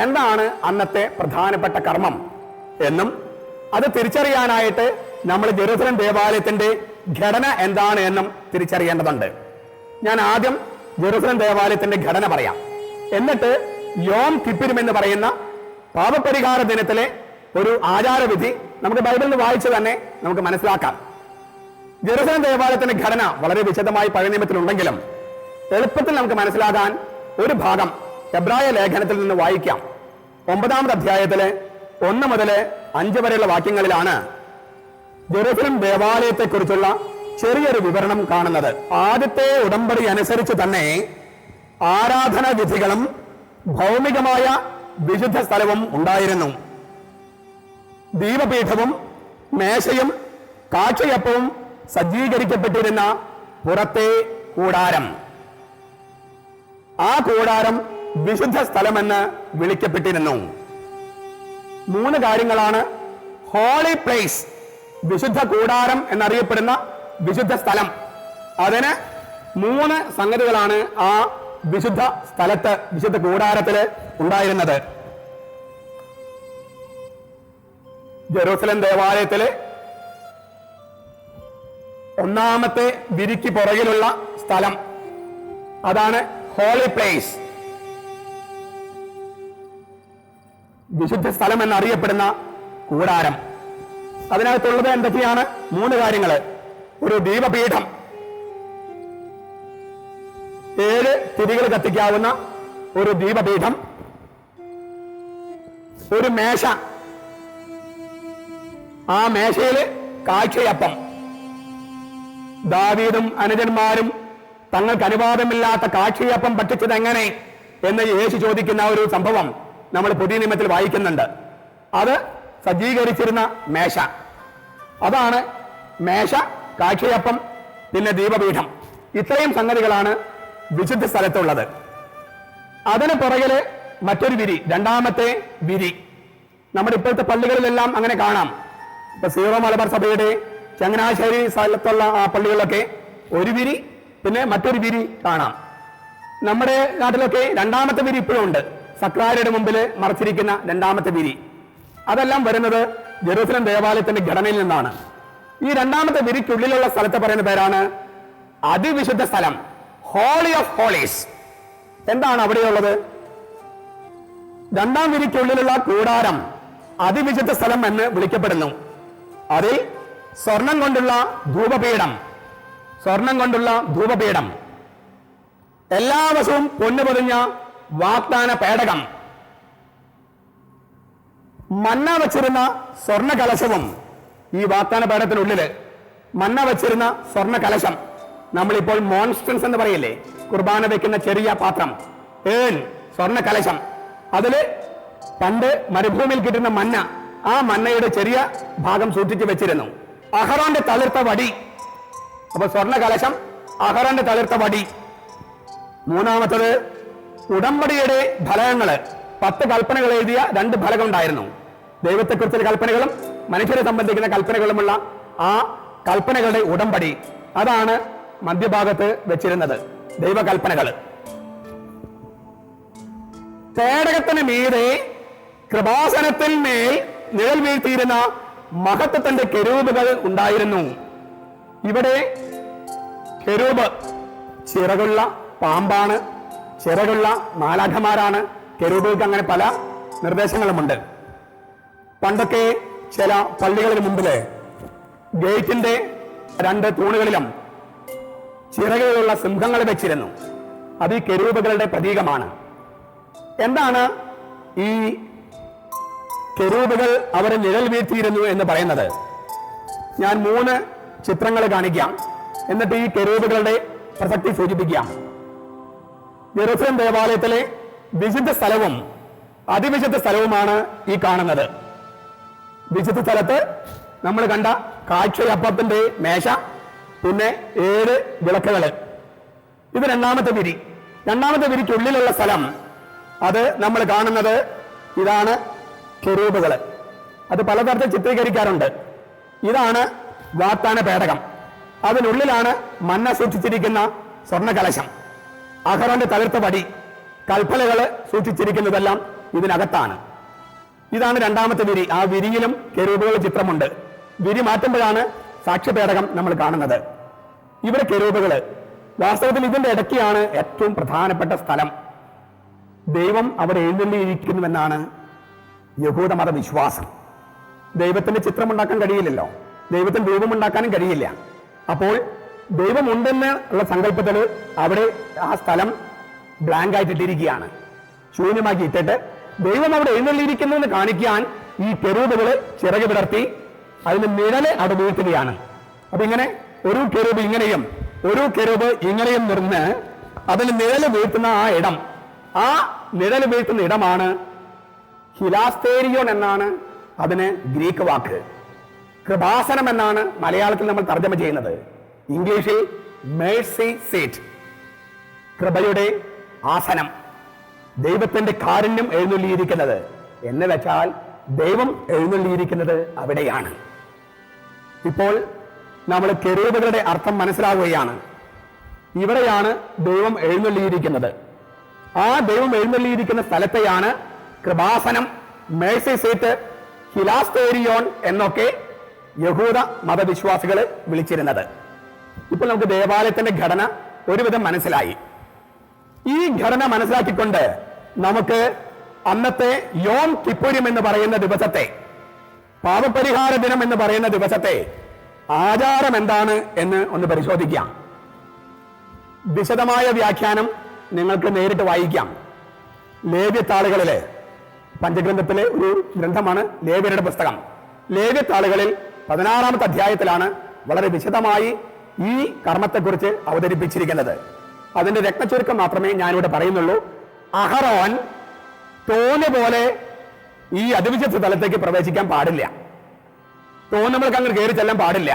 എന്താണ് അന്നത്തെ പ്രധാനപ്പെട്ട കർമ്മം എന്നും അത് തിരിച്ചറിയാനായിട്ട് നമ്മൾ ജെറുസലം ദേവാലയത്തിന്റെ ഘടന എന്താണ് എന്നും തിരിച്ചറിയേണ്ടതുണ്ട്. ഞാൻ ആദ്യം ജെറുസലം ദേവാലയത്തിന്റെ ഘടന പറയാം, എന്നിട്ട് യോം കിപ്പുരിം എന്ന് പറയുന്ന പാപപരിഹാര ദിനത്തിലെ ഒരു ആചാരവിധി നമുക്ക് ബൈബിളിൽ നിന്ന് വായിച്ച് തന്നെ നമുക്ക് മനസ്സിലാക്കാം. ജെറുസലം ദേവാലയത്തിന്റെ ഘടന വളരെ വിശദമായി പഴയ നിയമത്തിലുണ്ടെങ്കിലും എളുപ്പത്തിൽ നമുക്ക് മനസ്സിലാകാൻ ഒരു ഭാഗം എബ്രായ ലേഖനത്തിൽ നിന്ന് വായിക്കാം. 9-ാമത്തെ അധ്യായത്തിലെ 1 മുതൽ 5 വരെയുള്ള വാക്യങ്ങളിലാണ് ജെറുസലം ദേവാലയത്തെ കുറിച്ചുള്ള ചെറിയൊരു വിവരണം കാണുന്നത്. ആദ്യത്തെ ഉടമ്പടി അനുസരിച്ച് തന്നെ ആരാധനാ വിധികളും ഭൗമികമായ വിശുദ്ധ സ്ഥലവും ഉണ്ടായിരുന്നു. ദീപപീഠവും മേശയും കാഴ്ചയപ്പവും സജ്ജീകരിക്കപ്പെട്ടിരുന്ന പുറത്തെ കൂടാരം. ആ കൂടാരം വിശുദ്ധ സ്ഥലമെന്ന് വിളിക്കപ്പെട്ടിരുന്നു. 3 കാര്യങ്ങളാണ് ഹോളി പ്ലേസ്, വിശുദ്ധ കൂടാരം എന്നറിയപ്പെടുന്ന വിശുദ്ധ സ്ഥലം. അതിന് 3 സംഗതികളാണ് ആ വിശുദ്ധ സ്ഥലത്ത്, വിശുദ്ധ കൂടാരത്തില് ഉണ്ടായിരുന്നത്. ജെറൂസലം ദേവാലയത്തില് ഒന്നാമത്തെ വിരിക്ക് പുറകിലുള്ള സ്ഥലം, അതാണ് ഹോളി പ്ലേസ്, വിശുദ്ധ സ്ഥലം എന്നറിയപ്പെടുന്ന കൂടാരം. അതിനകത്തുള്ളത് എന്തൊക്കെയാണ്? 3 കാര്യങ്ങള്. ഒരു ദീപപീഠം, 7 തിരികൾ കത്തിക്കാവുന്ന ഒരു ദീപപീഠം, ഒരു മേശ, ആ മേശയില് കാഴ്ചയപ്പം. ദാവീദും അനുജന്മാരും തങ്ങൾക്ക് അനുവാദമില്ലാത്ത കാഴ്ചയപ്പം ഭക്ഷിച്ചത് എങ്ങനെ എന്ന് യേശു ചോദിക്കുന്ന ഒരു സംഭവം നമ്മൾ പുതിയ നിയമത്തിൽ വായിക്കുന്നുണ്ട്. അത് സജ്ജീകരിച്ചിരുന്ന മേശ, അതാണ് മേശ, കാഴ്ചയപ്പം, പിന്നെ ദീപപീഠം. ഇത്രയും സംഗതികളാണ് വിശുദ്ധ സ്ഥലത്തുള്ളത്. അതിന് പുറകില് മറ്റൊരു വിരി, 2ാമത്തെ വിരി. നമ്മുടെ ഇപ്പോഴത്തെ പള്ളികളിലെല്ലാം അങ്ങനെ കാണാം. ഇപ്പൊ സീറോ മലബാർ സഭയുടെ ചങ്ങനാശ്ശേരി സ്ഥലത്തുള്ള ആ പള്ളികളിലൊക്കെ ഒരു വിരി, പിന്നെ മറ്റൊരു വിരി കാണാം. നമ്മുടെ നാട്ടിലൊക്കെ 2ാമത്തെ വിരി ഇപ്പോഴും ഉണ്ട്, സക്രാരിയുടെ മുമ്പിൽ മറച്ചിരിക്കുന്ന 2ാമത്തെ വിരി. അതെല്ലാം വരുന്നത് ജെറൂസലം ദേവാലയത്തിന്റെ ഘടനയിൽ നിന്നാണ്. ഈ 2ാമത്തെ വിരിക്കുള്ളിലുള്ള സ്ഥലത്തെ പറയുന്ന പേരാണ് അതിവിശുദ്ധ സ്ഥലം, ഹോളി ഓഫ് ഹോളീസ്. എന്താണ് അവിടെയുള്ളത്? 2ാം വിരിക്കുള്ളിലുള്ള കൂടാരം അതിവിശുദ്ധ സ്ഥലം എന്ന് വിളിക്കപ്പെടുന്നു. അതിൽ സ്വർണം കൊണ്ടുള്ള ധൂപപീഠം, എല്ലാ വശവും പൊന്നു പൊതിഞ്ഞ വാഗ്ദാന പേടകം, മന്ന വച്ചിരുന്ന സ്വർണ്ണ കലശവും. ഈ വാഗ്ദാന പേടകത്തിനുള്ളില് മന്ന വച്ചിരുന്ന സ്വർണ്ണ കലശം, നമ്മളിപ്പോൾ മോൺസ്ട്രൻസ് എന്ന് പറയില്ലേ, കുർബാന വെക്കുന്ന ചെറിയ പാത്രം, സ്വർണ്ണ കലശം. അതില് പണ്ട് മരുഭൂമിയിൽ കിട്ടുന്ന മന്ന, ആ മന്നയുടെ ചെറിയ ഭാഗം സൂക്ഷിച്ചു വെച്ചിരുന്നു. അഹറോന്റെ തളിർത്ത വടി, അപ്പൊ സ്വർണ്ണ കലശം, അഹറോന്റെ തളിർത്ത വടി. 3ാമത്തത് ഉടമ്പടിയുടെ ഫലകങ്ങള്, 10 കൽപ്പനകൾ എഴുതിയ 2 ഫലകം ഉണ്ടായിരുന്നു. ദൈവത്തെക്കുറിച്ചുള്ള കൽപ്പനകളും മനുഷ്യരെ സംബന്ധിക്കുന്ന കൽപ്പനകളുമുള്ള ആ കൽപ്പനകളുടെ ഉടമ്പടി, അതാണ് മധ്യഭാഗത്ത് വെച്ചിരുന്നത്, ദൈവകൽപ്പനകൾ. പേടകത്തിന് മീതെ കൃപാസനത്തിൽ മേൽ നിഴൽ വീഴ്ത്തിയിരുന്ന മഹത്വത്തിന്റെ കെരൂബുകൾ ഉണ്ടായിരുന്നു. ഇവിടെ കെരൂബ് ചിറകുള്ള പാമ്പാണ്, ചിറകുള്ള മാലാഖമാരാണ്. കെരൂബുകൾക്ക് അങ്ങനെ പല നിർദ്ദേശങ്ങളുമുണ്ട്. പണ്ടൊക്കെ ചില പള്ളികളിന് മുമ്പില് ഗേറ്റിന്റെ 2 തൂണുകളിലും ചിറകുകളുള്ള സിംഹങ്ങൾ വെച്ചിരുന്നു. അത് ഈ കെരൂബുകളുടെ പ്രതീകമാണ്. എന്താണ് ഈ കെരൂബുകൾ അവരെ നിഴൽ വീഴ്ത്തിയിരുന്നു എന്ന് പറയുന്നത്? ഞാൻ 3 ചിത്രങ്ങൾ കാണിക്കാം, എന്നിട്ട് ഈ കെരൂബുകളുടെ പ്രസക്തി സൂചിപ്പിക്കാം. ജെറൂസലം ദേവാലയത്തിലെ വിശുദ്ധ സ്ഥലവും അതിവിശുദ്ധ സ്ഥലവുമാണ് ഈ കാണുന്നത്. വിശുദ്ധ സ്ഥലത്ത് നമ്മൾ കണ്ട കാഴ്ചയപ്പത്തിന്റെ മേശ, പിന്നെ 7 വിളക്കുകള്. ഇത് 2ാമത്തെ വിരി. 2ാമത്തെ വിരിക്കുള്ളിലുള്ള സ്ഥലം, അത് നമ്മൾ കാണുന്നത് ഇതാണ്, കെരൂബുകള്. അത് പലതരത്തിൽ ചിത്രീകരിക്കാറുണ്ട്. ഇതാണ് വാഗ്ദാന പേടകം, അതിനുള്ളിലാണ് മന്ന സൂക്ഷിച്ചിരിക്കുന്ന സ്വർണ്ണ കലശം, അഹറോന്റെ തളിർത്ത വടി, കൽപ്പനകള് സൂക്ഷിച്ചിരിക്കുന്നതെല്ലാം ഇതിനകത്താണ്. ഇതാണ് 2ാമത്തെ വിരി. ആ വിരിയിലും കെരൂബുകളുടെ ചിത്രമുണ്ട്. വിരി മാറ്റുമ്പോഴാണ് സാക്ഷ്യപേടകം നമ്മൾ കാണുന്നത്. ഇവിടെ കെരൂബുകള്, വാസ്തവത്തിൽ ഇതിന്റെ ഇടയ്ക്കാണ് ഏറ്റവും പ്രധാനപ്പെട്ട സ്ഥലം. ദൈവം അവിടെ എഴുന്നള്ളിയിരിക്കുന്നുവെന്നാണ് യഹൂദമത വിശ്വാസം. ദൈവത്തിന്റെ ചിത്രമുണ്ടാക്കാൻ കഴിയില്ലല്ലോ, ദൈവത്തിന്റെ രൂപമുണ്ടാക്കാനും കഴിയില്ല. അപ്പോൾ ദൈവമുണ്ടെന്ന് ഉള്ള സങ്കല്പത്തിൽ അവിടെ ആ സ്ഥലം ബ്ലാങ്ക് ആയിട്ടിട്ടിരിക്കുകയാണ്, ശൂന്യമാക്കി ഇട്ടിട്ട് ദൈവം അവിടെ എഴുന്നള്ളിയിരിക്കുന്നു എന്ന് കാണിക്കാൻ ഈ കെരൂബുകള് ചിറക് വിടർത്തി അതിന് നിഴല് അവിടെ വീഴ്ത്തുകയാണ്. അപ്പൊ ഇങ്ങനെ ഒരു കെരൂബ് ഇങ്ങനെയും ഒരു കെരൂബ് ഇങ്ങനെയും നിർന്ന് അതിന് നിഴല് വീഴ്ത്തുന്ന ആ ഇടം, ആ നിഴല് വീഴ്ത്തുന്ന ഇടമാണ് ഹിലാസ്തേരിയോൺ എന്നാണ് അതിന് ഗ്രീക്ക് വാക്ക്. കൃപാസനം എന്നാണ് മലയാളത്തിൽ നമ്മൾ തർജ്ജമ ചെയ്യുന്നത്. ഇംഗ്ലീഷിൽ മേഴ്സി സീറ്റ്, കൃപയുടെ ആസനം, ദൈവത്തിന്റെ കാരുണ്യം എഴുന്നള്ളിയിരിക്കുന്നത് എന്ന് വെച്ചാൽ ദൈവം എഴുന്നള്ളിയിരിക്കുന്നത് അവിടെയാണ്. ഇപ്പോൾ നമ്മൾ കെരൂബുകളുടെ അർത്ഥം മനസ്സിലാവുകയാണ്. ഇവിടെയാണ് ദൈവം എഴുന്നള്ളിയിരിക്കുന്നത്. ആ ദൈവം എഴുന്നള്ളിയിരിക്കുന്ന സ്ഥലത്തെയാണ് കൃപാസനം, മേഴ്സി സീറ്റ്, ഹിലാസ്തേരിയോൺ എന്നൊക്കെ യഹൂദ മതവിശ്വാസികൾ വിളിച്ചിരുന്നത്. ഇപ്പോൾ നമുക്ക് ദേവാലയത്തിന്റെ ഘടന ഒരുവിധം മനസ്സിലായി. ഈ ഘടന മനസ്സിലാക്കിക്കൊണ്ട് നമുക്ക് അന്നത്തെ യോം കിപ്പുരം എന്ന് പറയുന്ന ദിവസത്തെ, പാപപരിഹാര ദിനം എന്ന് പറയുന്ന ദിവസത്തെ ആചാരം എന്താണ് എന്ന് ഒന്ന് പരിശോധിക്കാം. വിശദമായ വ്യാഖ്യാനം നിങ്ങൾക്ക് നേരിട്ട് വായിക്കാം. ലേവ്യത്താളുകളിലെ പഞ്ചഗ്രന്ഥത്തിലെ ഒരു ഗ്രന്ഥമാണ് ലേവ്യരുടെ പുസ്തകം. ലേവ്യത്താളുകളിൽ 16-ാമത്തെ അധ്യായത്തിലാണ് വളരെ വിശദമായി ഈ കർമ്മത്തെക്കുറിച്ച് അവതരിപ്പിച്ചിരിക്കുന്നത്. അതിന്റെ രത്നച്ചുരുക്കം മാത്രമേ ഞാനിവിടെ പറയുന്നുള്ളൂ. അഹറോൻ തോന്നിയ പോലെ ഈ അതിവിശുദ്ധ സ്ഥലത്തേക്ക് പ്രവേശിക്കാൻ പാടില്ല. തോന്നുമ്പോൾക്ക് അങ്ങ് കയറി ചെല്ലാൻ പാടില്ല.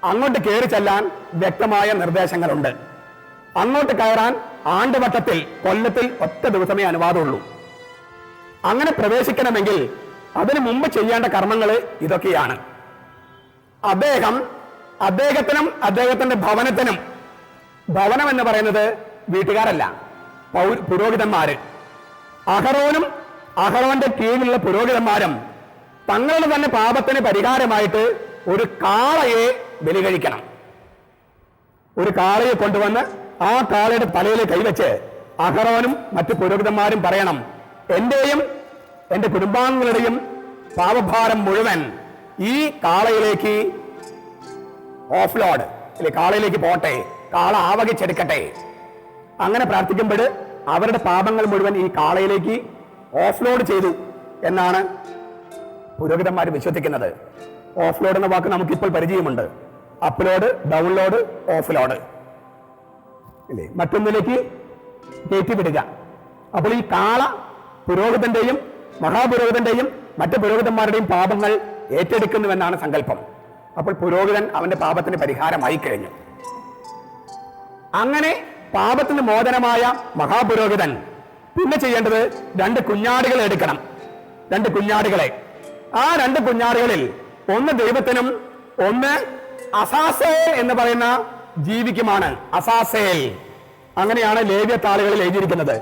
അങ്ങോട്ട് കയറി ചെല്ലാൻ വ്യക്തമായ നിർദ്ദേശങ്ങളുണ്ട്. അങ്ങോട്ട് കയറാൻ ആണ്ടുവട്ടത്തിൽ, കൊല്ലത്തിൽ ഒറ്റ ദിവസമേ അനുവാദമുള്ളൂ. അങ്ങനെ പ്രവേശിക്കണമെങ്കിൽ അതിനു മുമ്പ് ചെയ്യേണ്ട കർമ്മങ്ങൾ ഇതൊക്കെയാണ്. അദ്ദേഹത്തിനും അദ്ദേഹത്തിന്റെ ഭവനത്തിനും, ഭവനം എന്ന് പറയുന്നത് വീട്ടുകാരല്ല, പുരോഹിതന്മാര്, അഹറോനും അഹറോന്റെ കീഴിലുള്ള പുരോഹിതന്മാരും തങ്ങളുടെ തന്നെ പാപത്തിന് പരിഹാരമായിട്ട് ഒരു കാളയെ ബലി കഴിക്കണം. ഒരു കാളയെ കൊണ്ടുവന്ന് ആ കാളയുടെ തലയിൽ കൈവച്ച് അഹറോനും മറ്റു പുരോഹിതന്മാരും പറയണം, എന്റെയും എന്റെ കുടുംബാംഗങ്ങളുടെയും പാപഭാരം മുഴുവൻ ഈ കാളയിലേക്ക് ഓഫ്ലോഡ്, അല്ലെ കാളയിലേക്ക് പോട്ടെ, കാള ആവഹിച്ചെടുക്കട്ടെ. അങ്ങനെ പ്രാർത്ഥിക്കുമ്പോൾ അവരുടെ പാപങ്ങൾ മുഴുവൻ ഈ കാളയിലേക്ക് ഓഫ്ലോഡ് ചെയ്തു എന്നാണ് പുരോഹിതന്മാർ വിശ്വസിക്കുന്നത്. ഓഫ്ലോഡ് എന്ന വാക്ക് നമുക്കിപ്പോൾ പരിചയമുണ്ട്. അപ്ലോഡ്, ഡൗൺലോഡ്, ഓഫ്ലോഡ്, അല്ലേ, മറ്റൊന്നിലേക്ക് കയറ്റിവിടുക. അപ്പോൾ ഈ കാള പുരോഹിതന്റെയും മഹാപുരോഹിതന്റെയും മറ്റു പുരോഹിതന്മാരുടെയും പാപങ്ങൾ ഏറ്റെടുക്കുന്നുവെന്നാണ് സങ്കല്പം. അപ്പോൾ പുരോഹിതൻ അവന്റെ പാപത്തിന് പരിഹാരമായി കഴിഞ്ഞു. അങ്ങനെ പാപത്തിന് മോചനമായ മഹാപുരോഹിതൻ പിന്നെ ചെയ്യേണ്ടത് 2 കുഞ്ഞാടുകളെ എടുക്കണം. 2 കുഞ്ഞാടുകളെ. ആ 2 കുഞ്ഞാടുകളിൽ ഒന്ന് ദൈവത്തിനും ഒന്ന് അസാസേൽ എന്ന് പറയുന്ന ജീവിക്കുമാണ്. അസാസേൽ, അങ്ങനെയാണ് ലേവ്യത്താളുകളിൽ എഴുതിയിരിക്കുന്നത്.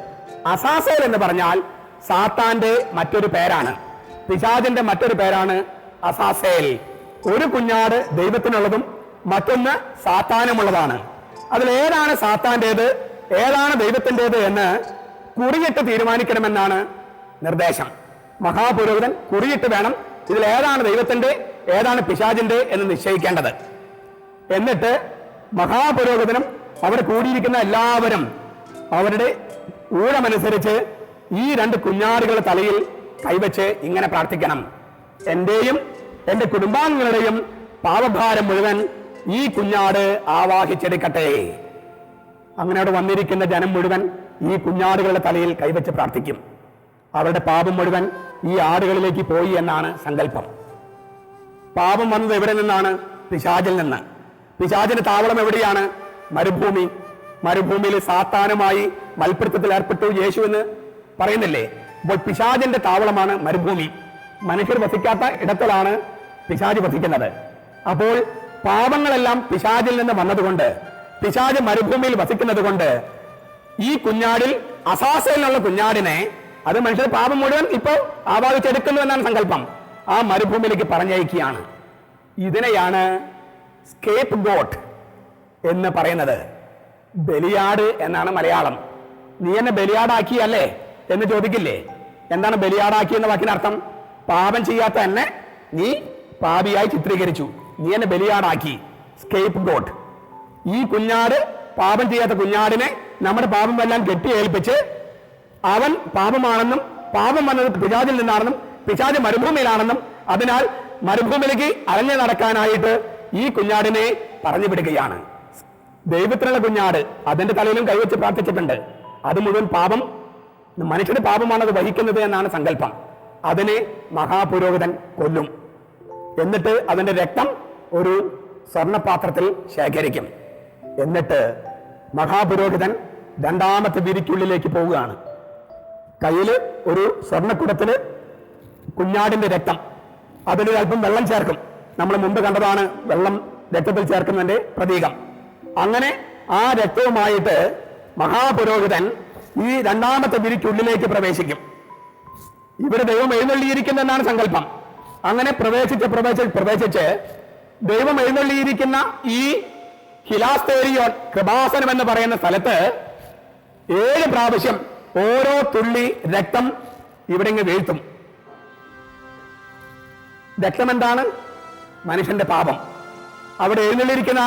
അസാസേൽ എന്ന് പറഞ്ഞാൽ സാത്താന്റെ മറ്റൊരു പേരാണ്, പിശാചിന്റെ മറ്റൊരു പേരാണ് അസാസേൽ. ഒരു കുഞ്ഞാട് ദൈവത്തിനുള്ളതും മറ്റൊന്ന് സാത്താനുമുള്ളതാണ്. അതിലേതാണ് സാത്താന്റേത്, ഏതാണ് ദൈവത്തിൻ്റെത് എന്ന് കുറിയിട്ട് തീരുമാനിക്കണമെന്നാണ് നിർദ്ദേശം. മഹാപുരോഹിതൻ കുറിയിട്ട് വേണം ഇതിലേതാണ് ദൈവത്തിന്റെ ഏതാണ് പിശാചിന്റെ എന്ന് നിശ്ചയിക്കേണ്ടത്. എന്നിട്ട് മഹാപുരോഹിതനും അവിടെ കൂടിയിരിക്കുന്ന എല്ലാവരും അവരുടെ ഊഴമനുസരിച്ച് ഈ 2 കുഞ്ഞാടുകളുടെ തലയിൽ കൈവച്ച് ഇങ്ങനെ പ്രാർത്ഥിക്കണം, എന്റെയും എന്റെ കുടുംബാംഗങ്ങളുടെയും പാപഭാരം മുഴുവൻ ഈ കുഞ്ഞാട് ആവാഹിച്ചെടുക്കട്ടെ. അങ്ങനെ അവിടെ വന്നിരിക്കുന്ന ജനം മുഴുവൻ ഈ കുഞ്ഞാടുകളുടെ തലയിൽ കൈവച്ച് പ്രാർത്ഥിക്കും. അവരുടെ പാപം മുഴുവൻ ഈ ആടുകളിലേക്ക് പോയി എന്നാണ് സങ്കല്പം. പാപം വന്നത് എവിടെ നിന്നാണ്? പിശാചിൽ നിന്ന്. പിശാചിന്റെ താവളം എവിടെയാണ്? മരുഭൂമി. മരുഭൂമിയിൽ സാത്താനുമായി മൽപ്പിടുത്തത്തിൽ ഏർപ്പെട്ടു യേശു എന്ന് പറയുന്നില്ലേ? അപ്പോൾ പിശാചിന്റെ താവളമാണ് മരുഭൂമി. മനുഷ്യർ വസിക്കാത്ത ഇടത്തിലാണ് പിശാച് വസിക്കുന്നത്. അപ്പോൾ പാപങ്ങളെല്ലാം പിശാചിൽ നിന്ന് വന്നതുകൊണ്ട്, പിശാച് മരുഭൂമിയിൽ വസിക്കുന്നത് കൊണ്ട് ഈ കുഞ്ഞാടിൽ, അസാസയിലുള്ള കുഞ്ഞാടിനെ, അത് മനുഷ്യർ പാപം മുഴുവൻ ഇപ്പോൾ ആവാഹിച്ചെടുക്കുന്നു എന്നാണ് സങ്കല്പം, ആ മരുഭൂമിയിലേക്ക് പറഞ്ഞയക്കുകയാണ്. ഇതിനെയാണ് സ്കേപ്പ് ഗോട്ട് എന്ന് പറയുന്നത്. ബലിയാട് എന്നാണ് മലയാളം. നീ എന്നെ ബലിയാടാക്കിയല്ലേ എന്ന് ചോദിക്കില്ലേ? എന്താണ് ബലിയാടാക്കി എന്ന വാക്കിനർത്ഥം? പാപം ചെയ്യാത്ത എന്നെ നീ പാപിയായി ചിത്രീകരിച്ചു, നീ എന്നെ ബലിയാടാക്കി. Scape got. ഈ കുഞ്ഞാട്, പാപം ചെയ്യാത്ത കുഞ്ഞാടിനെ നമ്മുടെ പാപം എല്ലാം കെട്ടിയേൽപ്പിച്ച് അവൻ പാപമാണെന്നും പാപം വന്നത് പിശാചിൽ നിന്നാണെന്നും പിശാച് മരുഭൂമിയിലാണെന്നും അതിനാൽ മരുഭൂമിയിലേക്ക് അലഞ്ഞു നടക്കാനായിട്ട് ഈ കുഞ്ഞാടിനെ പറഞ്ഞു വിടുകയാണ്. ദൈവത്തിനുള്ള കുഞ്ഞാട് അതിന്റെ തലയിലും കൈവച്ച് പ്രാർത്ഥിച്ചിട്ടുണ്ട്. അത് മുഴുവൻ പാപം, മനുഷ്യരുടെ പാപമാണത് വഹിക്കുന്നത് എന്നാണ് സങ്കല്പം. അതിനെ മഹാപുരോഹിതൻ കൊല്ലും. എന്നിട്ട് അതിന്റെ രക്തം ഒരു സ്വർണപാത്രത്തിൽ ശേഖരിക്കും. എന്നിട്ട് മഹാപുരോഹിതൻ രണ്ടാമത്തെ വിരിക്കുള്ളിലേക്ക് പോവുകയാണ്. കയ്യില് ഒരു സ്വർണ്ണക്കുടത്തില് കുഞ്ഞാടിന്റെ രക്തം, അതിൽ അല്പം വെള്ളം ചേർക്കും. നമ്മൾ മുമ്പ് കണ്ടതാണ് വെള്ളം രക്തത്തിൽ ചേർക്കുന്നതിന്റെ പ്രതീകം. അങ്ങനെ ആ രക്തവുമായിട്ട് മഹാപുരോഹിതൻ ഈ രണ്ടാമത്തെ വിരിക്കുള്ളിലേക്ക് ഇവിടെ ദൈവം എഴുന്നള്ളിയിരിക്കുന്നെന്നാണ് സങ്കല്പം. അങ്ങനെ പ്രവേശിച്ച് ദൈവം എഴുന്നള്ളിയിരിക്കുന്ന ഈ ഹിലാസ്തേരിയോൻ കൃപാസനം എന്ന് പറയുന്ന സ്ഥലത്ത് 7 പ്രാവശ്യം ഓരോ തുള്ളി രക്തം ഇവിടെ ഇങ്ങ് വീഴ്ത്തും. രക്തം എന്താണ്? മനുഷ്യന്റെ പാപം. അവിടെ എഴുന്നള്ളിയിരിക്കുന്ന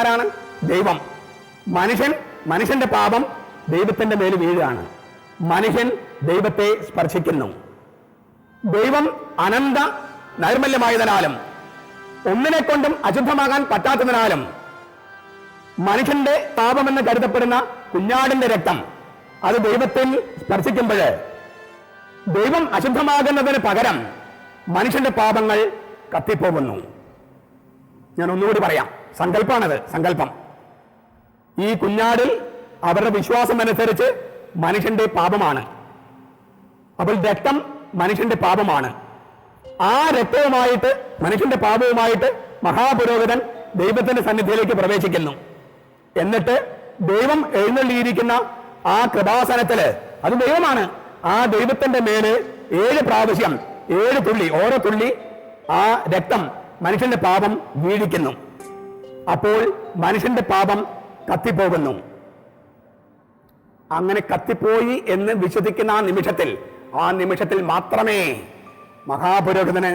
ആരാണ്? ദൈവം. മനുഷ്യന്റെ പാപം ദൈവത്തിന്റെ മേൽ വീഴുകയാണ്. മനുഷ്യൻ ദൈവത്തെ സ്പർശിക്കുന്നു. ദൈവം അനന്ത നൈർമല്യമായതിനാലും ഒന്നിനെ കൊണ്ടും അശുദ്ധമാകാൻ പറ്റാത്തതിനാലും മനുഷ്യന്റെ പാപമെന്ന് കരുതപ്പെടുന്ന കുഞ്ഞാടിന്റെ രക്തം അത് ദൈവത്തിൽ സ്പർശിക്കുമ്പോൾ ദൈവം അശുദ്ധമാകുന്നതിന് പകരം മനുഷ്യന്റെ പാപങ്ങൾ കത്തിപ്പോകുന്നു. ഞാൻ ഒന്നുകൂടി പറയാം, സങ്കല്പം. ഈ കുഞ്ഞാടിൽ അവരുടെ വിശ്വാസം അനുസരിച്ച് മനുഷ്യന്റെ പാപമാണ്. അപ്പോൾ രക്തം മനുഷ്യന്റെ പാപമാണ്. ആ രക്തവുമായിട്ട് മനുഷ്യന്റെ പാപവുമായിട്ട് മഹാപുരോഹിതൻ ദൈവത്തിന്റെ സന്നിധിയിലേക്ക് പ്രവേശിക്കുന്നു. എന്നിട്ട് ദൈവം എഴുന്നള്ളിയിരിക്കുന്ന ആ കൃപാസനത്തില്, അത് ദൈവമാണ്, ആ ദൈവത്തിന്റെ മേല് 7 പ്രാവശ്യം 7 തുള്ളി, ഓരോ തുള്ളി ആ രക്തം മനുഷ്യന്റെ പാപം വീഴിക്കുന്നു. അപ്പോൾ മനുഷ്യന്റെ പാപം കത്തിപ്പോകുന്നു. അങ്ങനെ കത്തിപ്പോയി എന്ന് വിശ്വസിക്കുന്ന ആ നിമിഷത്തിൽ മാത്രമേ മഹാപുരോഹിതന്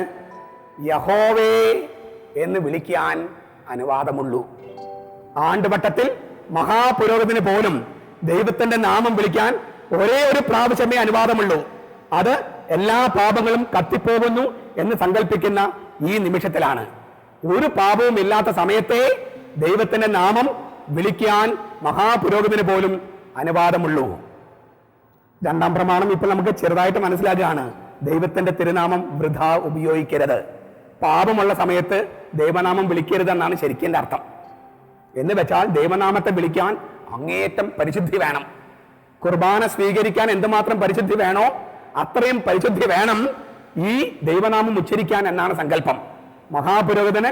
യഹോവേ എന്ന് വിളിക്കാൻ അനുവാദമുള്ളൂ. ആണ്ടുവട്ടത്തിൽ മഹാപുരോഹിതന് പോലും ദൈവത്തിന്റെ നാമം വിളിക്കാൻ ഒരേ ഒരു പ്രാവശ്യമേ അനുവാദമുള്ളൂ. അത് എല്ലാ പാപങ്ങളും കത്തിപ്പോകുന്നു എന്ന് സങ്കല്പിക്കുന്ന ഈ നിമിഷത്തിലാണ്. ഒരു പാപവും ഇല്ലാത്ത സമയത്തെ ദൈവത്തിന്റെ നാമം വിളിക്കാൻ മഹാപുരോഹിതന് പോലും അനുവാദമുള്ളൂ. 2ാം പ്രമാണം ഇപ്പോൾ നമുക്ക് ചെറുതായിട്ട് മനസ്സിലാക്കുകയാണ്. ദൈവത്തിന്റെ തിരുനാമം വൃഥ ഉപയോഗിക്കരുത്. പാപമുള്ള സമയത്ത് ദൈവനാമം വിളിക്കരുതെന്നാണ് ശരിക്കും അർത്ഥം. എന്ന് വെച്ചാൽ ദൈവനാമത്തെ വിളിക്കാൻ അങ്ങേയറ്റം പരിശുദ്ധി വേണം. കുർബാന സ്വീകരിക്കാൻ എന്തുമാത്രം പരിശുദ്ധി വേണോ അത്രയും പരിശുദ്ധി വേണം ഈ ദൈവനാമം ഉച്ചരിക്കാൻ എന്നാണ് സങ്കല്പം. മഹാപുരോഹിതന്